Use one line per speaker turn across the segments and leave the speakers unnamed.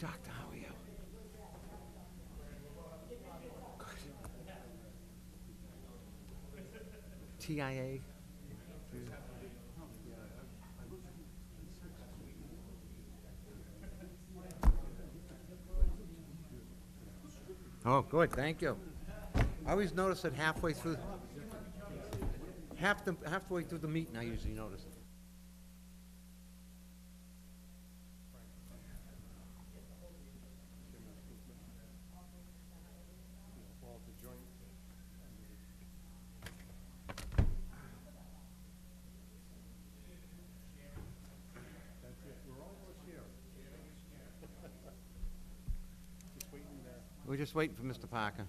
Doctor, how are you? Good. TIA? Oh, good, thank you. I always notice it halfway through, halfway through the meeting, I usually notice it. We're just waiting for Mr. Parker.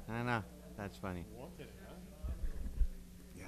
I know, that's funny. Yeah.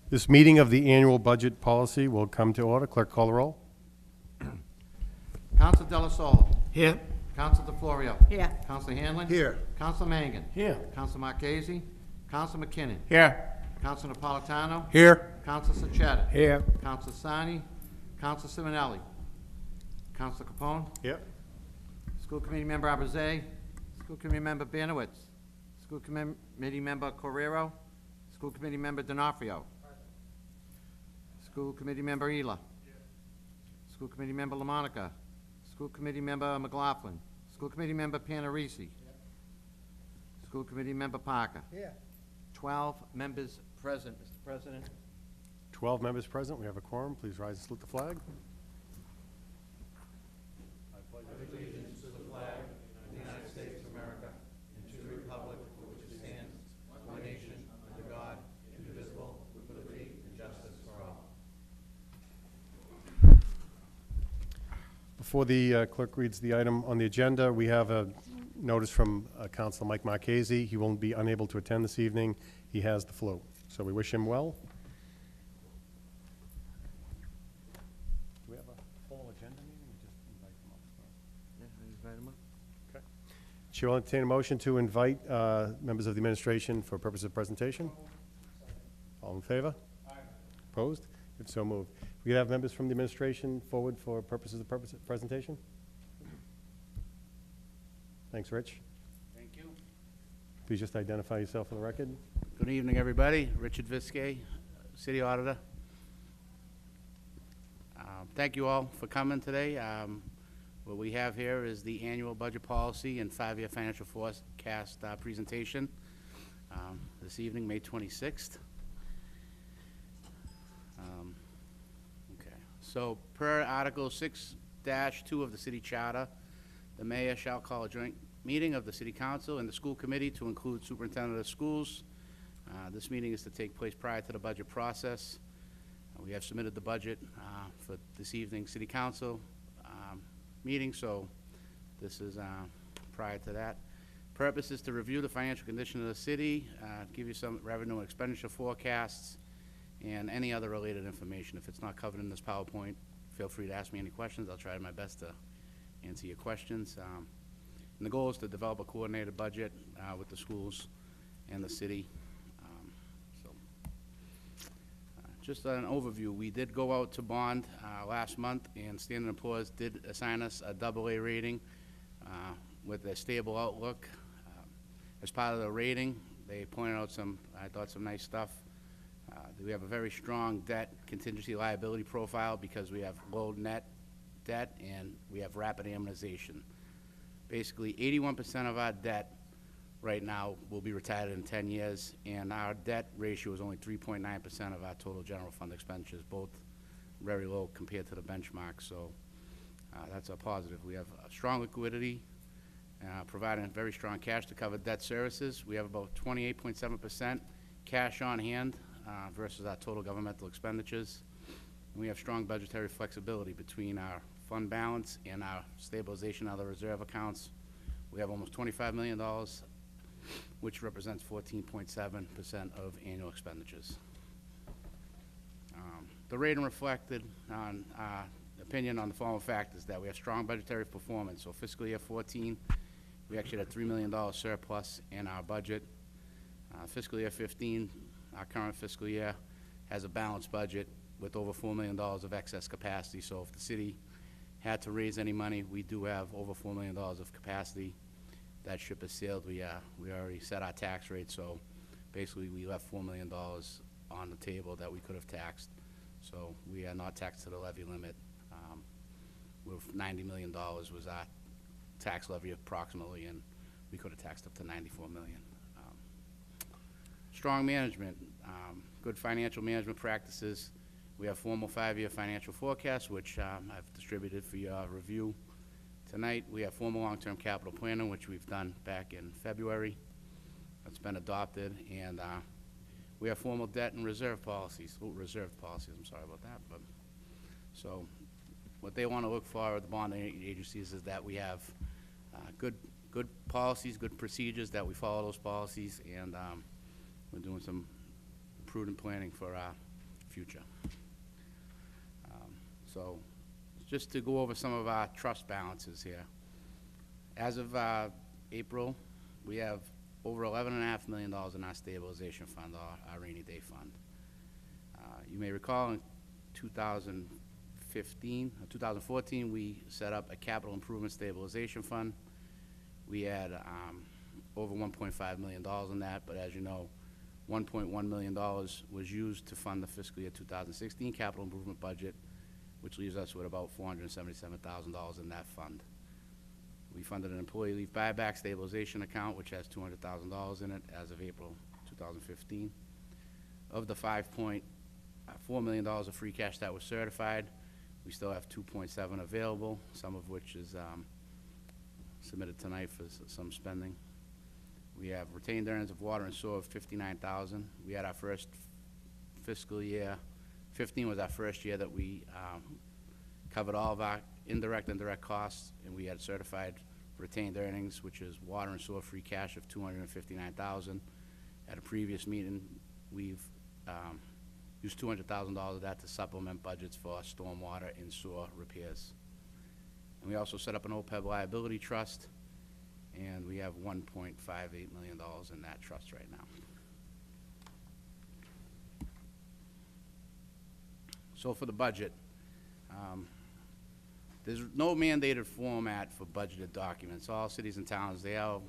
This meeting of the annual budget policy will come to order. Clerk, call the roll.
Counsel Delasola.
Here.
Counsel DeFlorio.
Here.
Counsel Hanlon.
Here.
Counsel Mangan.
Here.
Counsel Marchese. Counsel McKinnon.
Here.
Counsel Napolitano.
Here.
Counsel Sachetta.
Here.
Counsel Sani. Counsel Simonelli. Counsel Capone.
Yep.
School Committee Member Abraze. School Committee Member Banowitz. School Committee Member Correro. School Committee Member D'Onofrio. School Committee Member Ela. School Committee Member LaMonica. School Committee Member McLaughlin. School Committee Member Panarisi. School Committee Member Parker. 12 members present, Mr. President.
12 members present. We have a quorum. Please rise and salute the flag. Before the clerk reads the item on the agenda, we have a notice from Councilor Mike Marchese. He will be unable to attend this evening. He has the flu, so we wish him well. Do we have a full agenda meeting, or just invite them up?
Yeah, invite him up.
Okay. Chair will entertain a motion to invite members of the administration for purpose of presentation. All in favor? Aye. Opposed? If so moved. We could have members from the administration forward for purposes of presentation. Thanks, Rich.
Thank you.
Please just identify yourself for the record.
Good evening, everybody. Richard Viskey, City Auditor. Thank you all for coming today. What we have here is the annual budget policy and five-year financial forecast presentation this evening, May 26th. So per Article 6-2 of the City Charter, the mayor shall call a joint meeting of the City Council and the School Committee to include Superintendent of Schools. This meeting is to take place prior to the budget process. We have submitted the budget for this evening's city council meeting, so this is prior to that. Purpose is to review the financial condition of the city, give you some revenue and expenditure forecasts, and any other related information. If it's not covered in this PowerPoint, feel free to ask me any questions. I'll try my best to answer your questions. And the goal is to develop a coordinated budget with the schools and the city. Just an overview, we did go out to bond last month, and Standard & Poor's did assign us a AA rating with a stable outlook. As part of the rating, they pointed out some nice stuff. We have a very strong debt contingency liability profile because we have low net debt and we have rapid amortization. Basically, 81% of our debt right now will be retired in 10 years, and our debt ratio is only 3.9% of our total general fund expenditures, both very low compared to the benchmark, so that's a positive. We have a strong liquidity, providing very strong cash to cover debt services. We have about 28.7% cash on hand versus our total governmental expenditures. And we have strong budgetary flexibility between our fund balance and our stabilization of the reserve accounts. We have almost $25 million, which represents 14.7% of annual expenditures. The rating reflected on opinion on the following factors: that we have strong budgetary performance. So fiscal year 14, we actually had $3 million surplus in our budget. Fiscal year 15, our current fiscal year, has a balanced budget with over $4 million of excess capacity. So if the city had to raise any money, we do have over $4 million of capacity. That ship has sailed. We already set our tax rate, so basically we left $4 million on the table that we could have taxed. So we are not taxed to the levy limit. With $90 million was our tax levy approximately, and we could have taxed up to $94 million. Strong management, good financial management practices. We have formal 5-year financial forecasts, which I've distributed for your review tonight. We have formal long-term capital planning, which we've done back in February. That's been adopted, and we have formal debt and reserve policies. Reserve policies, I'm sorry about that. But so what they want to look for at the bonding agencies is that we have good policies, good procedures, that we follow those policies, and we're doing some prudent planning for our future. So just to go over some of our trust balances here. As of April, we have over $11.5 million in our stabilization fund, our rainy day fund. You may recall in 2014, we set up a capital improvement stabilization fund. We had over $1.5 million in that, but as you know, $1.1 million was used to fund the fiscal year 2016 capital improvement budget, which leaves us with about $477,000 in that fund. We funded an employee leave buyback stabilization account, which has $200,000 in it as of April 2015. Of the $5.4 million of free cash that was certified, we still have 2.7 available, some of which is submitted tonight for some spending. We have retained earnings of water and sewer of $59,000. We had our first fiscal year, 15 was our first year that we covered all of our indirect and direct costs, and we had certified retained earnings, which is water and sewer free cash of $259,000. At a previous meeting, we've used $200,000 of that to supplement budgets for stormwater and sewer repairs. And we also set up an OPEB liability trust, and we have $1.58 million in that trust right now. So for the budget, there's no mandated format for budgeted documents. All cities and towns, they all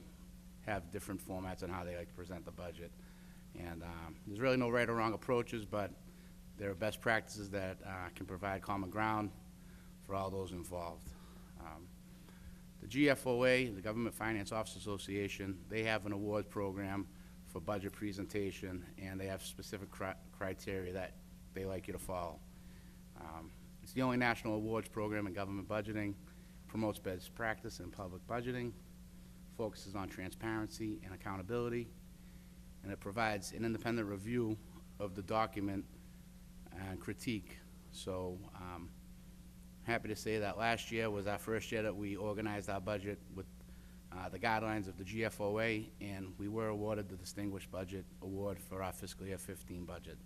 have different formats on how they like to present the budget. And there's really no right or wrong approaches, but there are best practices that can provide common ground for all those involved. The GFOA, the Government Finance Officers Association, they have an awards program for budget presentation, and they have specific criteria that they like you to follow. It's the only national awards program in government budgeting, promotes best practice in public budgeting, focuses on transparency and accountability, and it provides an independent review of the document and critique. So, happy to say that last year was our first year that we organized our budget with the guidelines of the GFOA, and we were awarded the Distinguished Budget Award for our fiscal year 15 budget.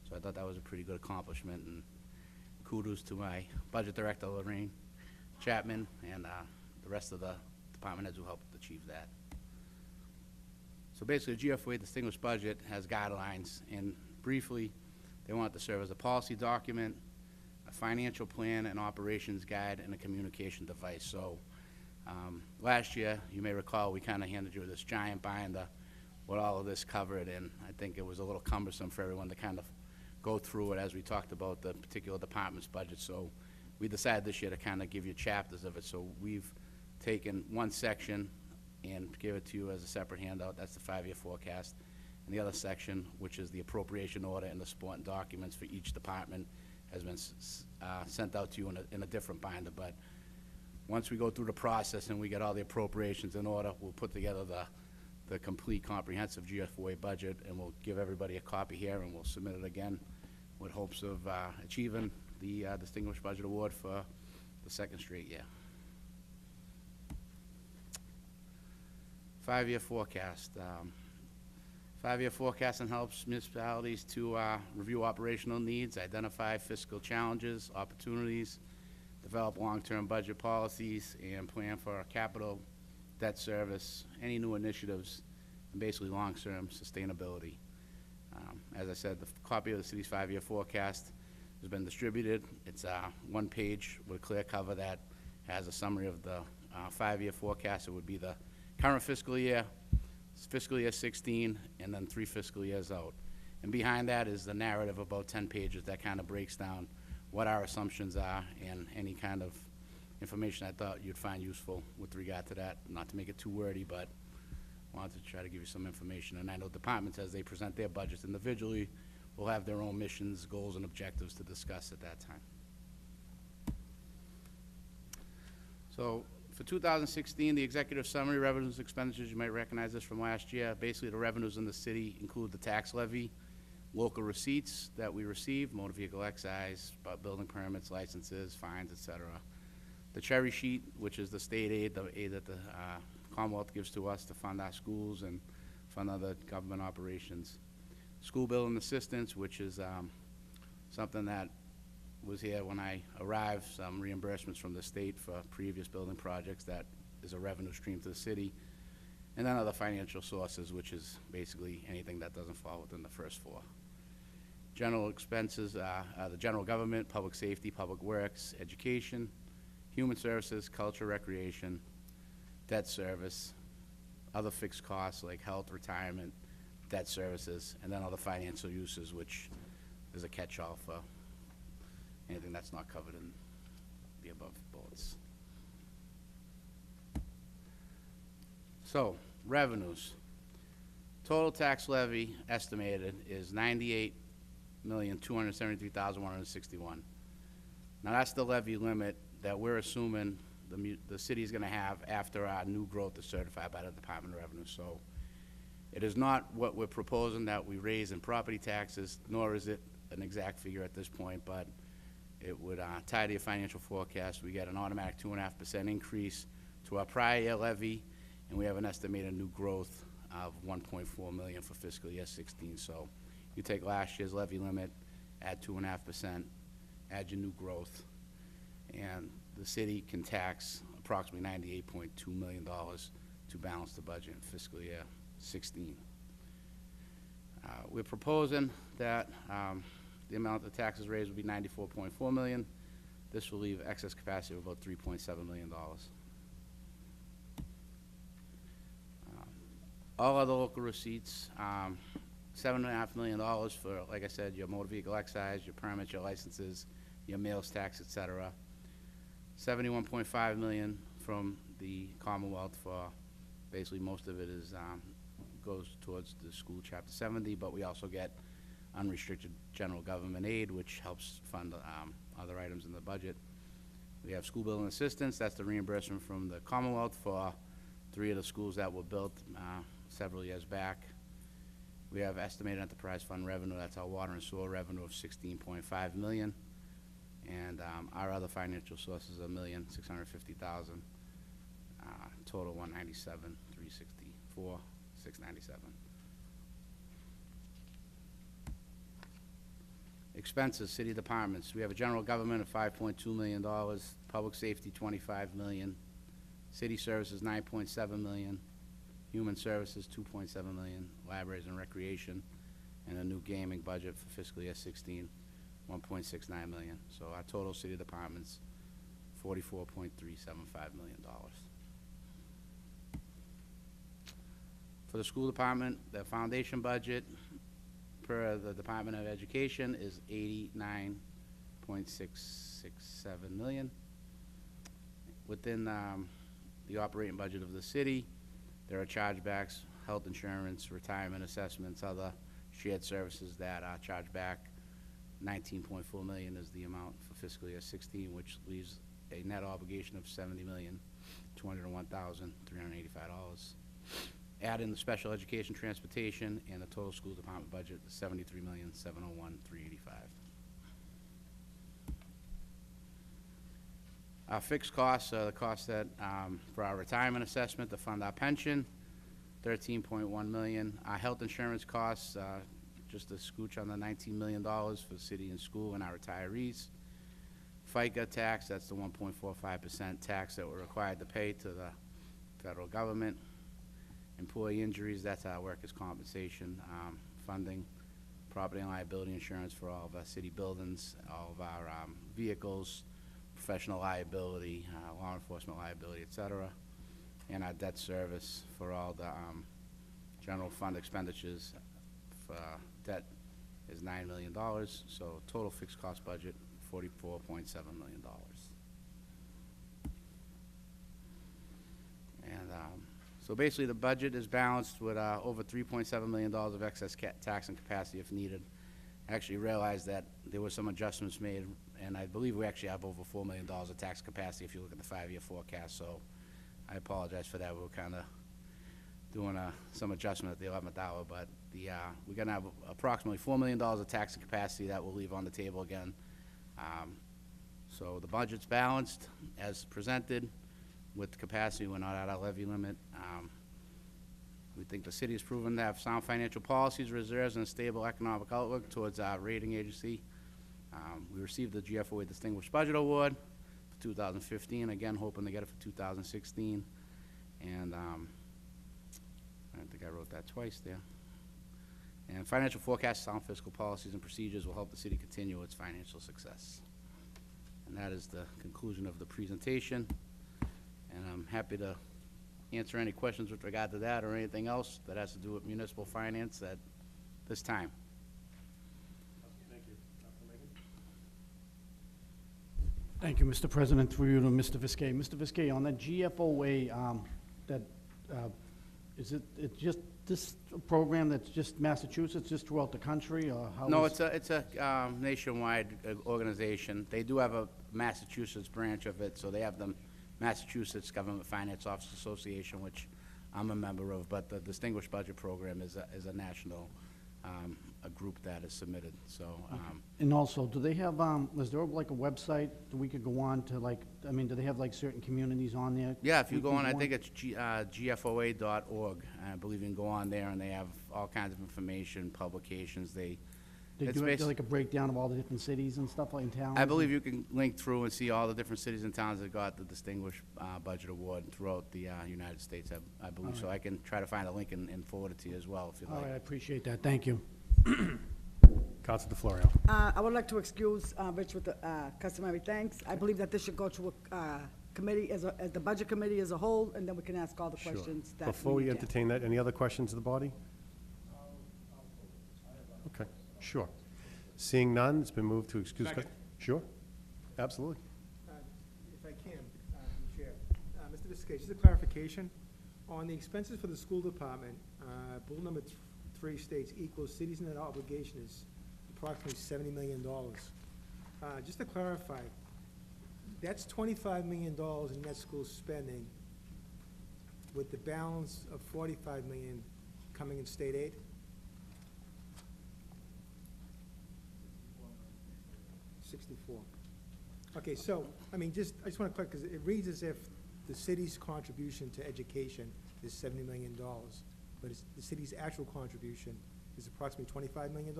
So I thought that was a pretty good accomplishment, and kudos to my budget director, Lorraine Chapman, and the rest of the department heads who helped achieve that. So basically, the GFOA Distinguished Budget has guidelines, and briefly, they want it to serve as a policy document, a financial plan, an operations guide, and a communication device. So last year, you may recall, we kind of handed you this giant binder with all of this covered, and I think it was a little cumbersome for everyone to kind of go through it as we talked about the particular department's budget. So we decided this year to kind of give you chapters of it. So we've taken one section and give it to you as a separate handout. That's the 5-year forecast. And the other section, which is the appropriation order and the supporting documents for each department, has been sent out to you in a different binder. But once we go through the process and we get all the appropriations in order, we'll put together the complete comprehensive GFOA budget, and we'll give everybody a copy here, and we'll submit it again with hopes of achieving the Distinguished Budget Award for the second straight year. 5-year forecast. 5-year forecasting helps municipalities to review operational needs, identify fiscal challenges, opportunities, develop long-term budget policies, and plan for our capital, debt service, any new initiatives, and basically long-term sustainability. As I said, the copy of the city's 5-year forecast has been distributed. It's one page with a clear cover that has a summary of the 5-year forecast. It would be the current fiscal year 16, and then 3 fiscal years out. And behind that is the narrative, about 10 pages, that kind of breaks down what our assumptions are and any kind of information I thought you'd find useful with regard to that. Not to make it too wordy, but wanted to try to give you some information. And I know departments, as they present their budgets individually, will have their own missions, goals, and objectives to discuss at that time. So for 2016, the executive summary, revenues, expenditures, you might recognize this from last year. Basically, the revenues in the city include the tax levy, local receipts that we receive, motor vehicle excise, building permits, licenses, fines, et cetera. The cherry sheet, which is the state aid, the aid that the Commonwealth gives to us to fund our schools and fund other government operations. School building assistance, which is something that was here when I arrived, some reimbursements from the state for previous building projects. That is a revenue stream to the city. And then other financial sources, which is basically anything that doesn't fall within the first 4. General expenses, the general government, public safety, public works, education, human services, culture, recreation, debt service, other fixed costs like health, retirement, debt services, and then other financial uses, which is a catch-all for anything that's not covered in the above bullets. So, revenues. Total tax levy estimated is $98,273,161. Now, that's the levy limit that we're assuming the city's gonna have after our new growth is certified by the Department of Revenue. So it is not what we're proposing that we raise in property taxes, nor is it an exact figure at this point, but it would tie to your financial forecast. We get an automatic 2.5% increase to our prior year levy, and we have an estimated new growth of $1.4 million for fiscal year 16. So you take last year's levy limit, add 2.5%, add your new growth, and the city can tax approximately $98.2 million to balance the budget in fiscal year 16. We're proposing that the amount of taxes raised will be $94.4 million. This will leave excess capacity of about $3.7 million. All other local receipts, $7.5 million for, like I said, your motor vehicle excise, your permits, your licenses, your meals tax, et cetera. $71.5 million from the Commonwealth for, basically most of it is goes towards the school chapter 70, but we also get unrestricted general government aid, which helps fund other items in the budget. We have school building assistance. That's the reimbursement from the Commonwealth for 3 of the schools that were built several years back. We have estimated enterprise fund revenue, that's our water and sewer revenue of $16.5 million. And our other financial sources, $1,650,000. Total $197,364,697. Expenses, city departments, we have a general government of $5.2 million, public safety, $25 million, city services, $9.7 million, human services, $2.7 million, libraries and recreation, and a new gaming budget for fiscal year 16, $1.69 million. So our total city departments, $44.375 million. For the school department, the foundation budget per the Department of Education is $89.667 million. Within the operating budget of the city, there are chargebacks, health insurance, retirement assessments, other shared services that are charged back. $19.4 million is the amount for fiscal year 16, which leaves a net obligation of $70,201,385. Add in the special education transportation, and the total school department budget is $73,701,385. Our fixed costs are the costs that, for our retirement assessment to fund our pension, $13.1 million. Our health insurance costs, just a scooch on the $19 million for city and school and our retirees. FICA tax, that's the 1.45% tax that we're required to pay to the federal government. Employee injuries, that's our workers' compensation funding. Property and liability insurance for all of our city buildings, all of our vehicles, professional liability, law enforcement liability, et cetera. And our debt service for all the general fund expenditures for debt is $9 million. So total fixed cost budget, $44.7 million. And so basically the budget is balanced with over $3.7 million of excess tax and capacity if needed. I actually realized that there were some adjustments made, and I believe we actually have over $4 million of tax capacity if you look at the 5-year forecast. So I apologize for that. We were kind of doing some adjustment at the 11th hour, but we're going to have approximately $4 million of tax capacity that we'll leave on the table again. So the budget's balanced as presented. With the capacity, we're not at our levy limit. We think the city has proven to have sound financial policies, reserves, and a stable economic outlook towards our rating agency. We received the GFOA Distinguished Budget Award for 2015, again hoping to get it for 2016. And I think I wrote that twice there. And financial forecasts, sound fiscal policies, and procedures will help the city continue its financial success. And that is the conclusion of the presentation. And I'm happy to answer any questions with regard to that or anything else that has to do with municipal finance at this time.
Thank you. Dr. Megan?
Thank you, Mr. President, through you to Mr. Viskey. Mr. Viskey, on that GFOA, is it just this program that's just Massachusetts, just throughout the country, or how?
No, it's a nationwide organization. They do have a Massachusetts branch of it, so they have the Massachusetts Government Finance Officers Association, which I'm a member of, but the Distinguished Budget Program is a national a group that is submitted. So,
And also, do they have, is there like a website that we could go on to, like, I mean, do they have like certain communities on there?
yeah, if you
we
go
can
on, I think it's gfoa.org. I believe you can go on there, and they have all kinds of information, publications.
They
It's
do have
basi-
like a breakdown of all the different cities and stuff like in towns?
I believe you can link through and see all the different cities and towns that got the Distinguished Budget Award throughout the United States, I believe. So I can try to find a link and forward it to you as well, if you'd
All
like.
right, I appreciate that, thank you.
Council DeFlorio.
I would like to excuse Rich with the customary thanks. I believe that this should go to a committee, as the Budget Committee as a whole, and then we can ask all the
Sure.
questions that
Before we
need to ask.
entertain that, any other questions of the body? Okay, sure. Seeing none, it's been moved to excuse.
Second.
Sure, absolutely.
If I can, Chair. Mr. Viskey, just a clarification. On the expenses for the school department, bullet number 3 states equals city's net obligation is approximately $70 million. Just to clarify, that's $25 million in net school spending with the balance of $45 million coming in state aid? 64. Okay, so, I mean, I just want to clarify, because it reads as if the city's contribution to education is $70 million, but the city's actual contribution is approximately $25 million,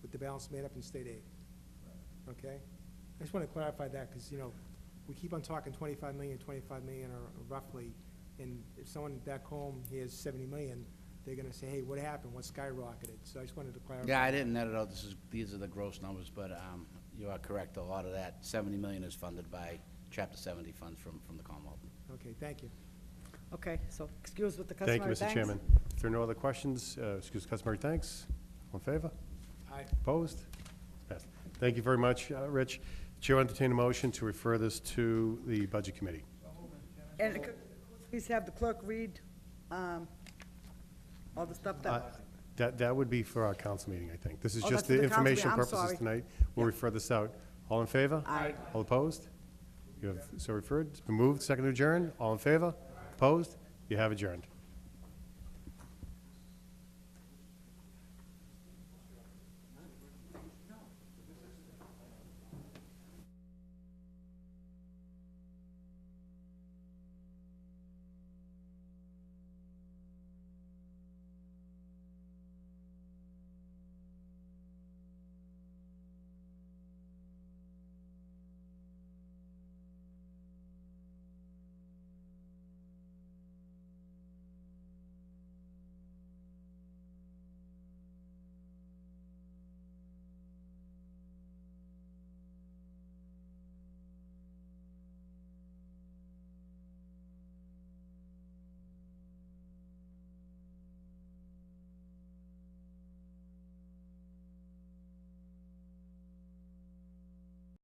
with the balance made up in state aid. Okay? I just want to clarify that, because, we keep on talking 25 million, or roughly, and if someone back home hears 70 million, they're gonna say, hey, what happened? What skyrocketed? So I just wanted to clarify.
Yeah, I didn't net it out. These are the gross numbers, but you are correct. A lot of that, 70 million is funded by Chapter 70 funds from the Commonwealth.
Okay, thank you.
Okay, so excuse with the
Thank you,
customary
Mr.
thanks.
Chairman. If there are no other questions, excuse customary thanks. All in favor?
Aye.
Opposed? It's passed. Thank you very much, Rich. Chair will entertain a motion to refer this to the Budget Committee.
And please have the clerk read all the stuff that,
That would be for our council meeting, I think. This is
Oh,
just
that's for
the
the council meeting.
informational
I'm
purposes
sorry.
tonight. We'll refer this out. All in favor?
Aye.
All opposed? You have so referred. It's been moved, second to adjourn. All in favor? Opposed? You have adjourned.